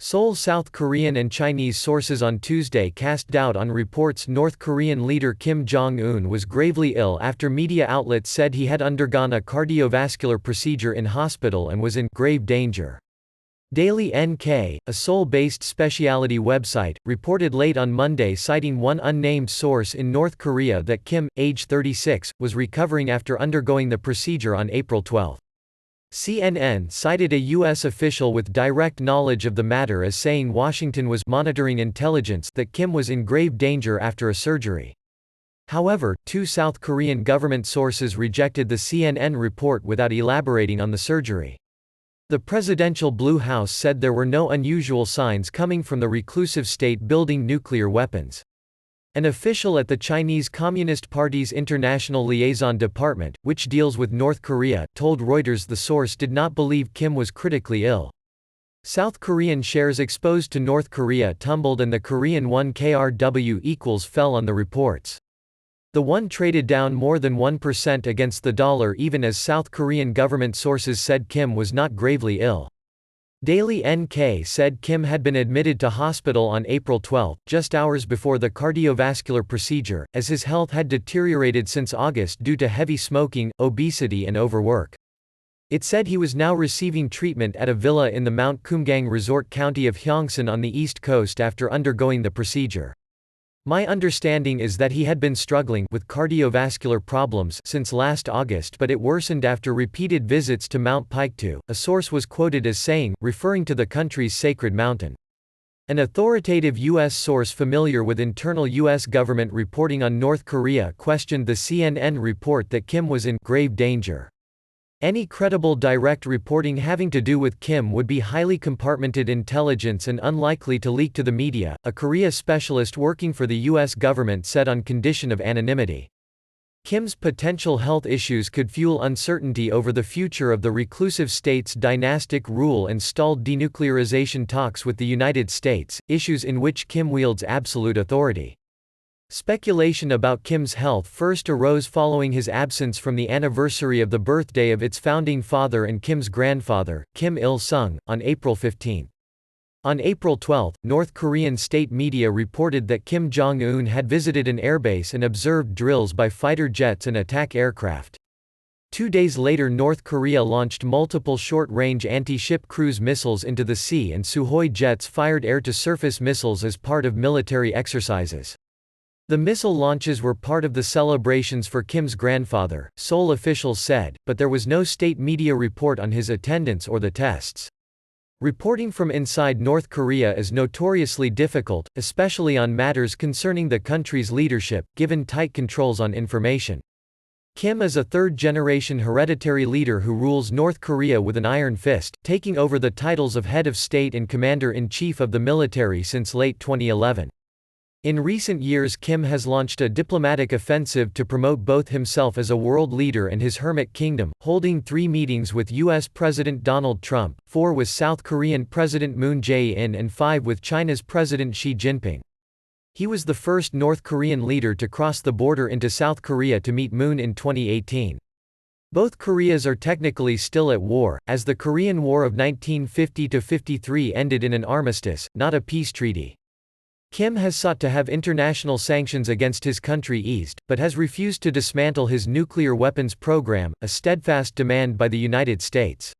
Seoul. South Korean and Chinese sources on Tuesday cast doubt on reports North Korean leader Kim Jong-un was gravely ill after media outlets said he had undergone a cardiovascular procedure in hospital and was in grave danger. Daily NK, a Seoul-based specialty website, reported late on Monday citing one unnamed source in North Korea that Kim, age 36, was recovering after undergoing the procedure on April 12. CNN cited a U.S. official with direct knowledge of the matter as saying Washington was monitoring intelligence that Kim was in grave danger after a surgery. However, two South Korean government sources rejected the CNN report without elaborating on the surgery. The presidential Blue House said there were no unusual signs coming from the reclusive state building nuclear weapons. An official at the Chinese Communist Party's International Liaison Department, which deals with North Korea, told Reuters the source did not believe Kim was critically ill. South Korean shares exposed to North Korea tumbled and the Korean won KRW fell on the reports. The won traded down more than 1% against the dollar even as South Korean government sources said Kim was not gravely ill. Daily NK said Kim had been admitted to hospital on April 12, just hours before the cardiovascular procedure, as his health had deteriorated since August due to heavy smoking, obesity and overwork. It said he was now receiving treatment at a villa in the Mount Kumgang Resort County of Gyeongsang on the East Coast after undergoing the procedure. My understanding is that he had been struggling with cardiovascular problems since last August, but it worsened after repeated visits to Mount Paektu, a source was quoted as saying, referring to the country's sacred mountain. An authoritative U.S. source familiar with internal U.S. government reporting on North Korea questioned the CNN report that Kim was in grave danger. Any credible direct reporting having to do with Kim would be highly compartmented intelligence and unlikely to leak to the media, a Korea specialist working for the U.S. government said on condition of anonymity. Kim's potential health issues could fuel uncertainty over the future of the reclusive state's dynastic rule and stalled denuclearization talks with the United States, issues in which Kim wields absolute authority. Speculation about Kim's health first arose following his absence from the anniversary of the birthday of its founding father and Kim's grandfather, Kim Il-sung, on April 15. On April 12, North Korean state media reported that Kim Jong-un had visited an airbase and observed drills by fighter jets and attack aircraft. 2 days later North Korea launched multiple short-range anti-ship cruise missiles into the sea and Sukhoi jets fired air-to-surface missiles as part of military exercises. The missile launches were part of the celebrations for Kim's grandfather, Seoul officials said, but there was no state media report on his attendance or the tests. Reporting from inside North Korea is notoriously difficult, especially on matters concerning the country's leadership, given tight controls on information. Kim is a third-generation hereditary leader who rules North Korea with an iron fist, taking over the titles of head of state and commander-in-chief of the military since late 2011. In recent years Kim has launched a diplomatic offensive to promote both himself as a world leader and his hermit kingdom, holding 3 meetings with U.S. President Donald Trump, 4 with South Korean President Moon Jae-in and 5 with China's President Xi Jinping. He was the first North Korean leader to cross the border into South Korea to meet Moon in 2018. Both Koreas are technically still at war, as the Korean War of 1950–53 ended in an armistice, not a peace treaty. Kim has sought to have international sanctions against his country eased, but has refused to dismantle his nuclear weapons program, a steadfast demand by the United States.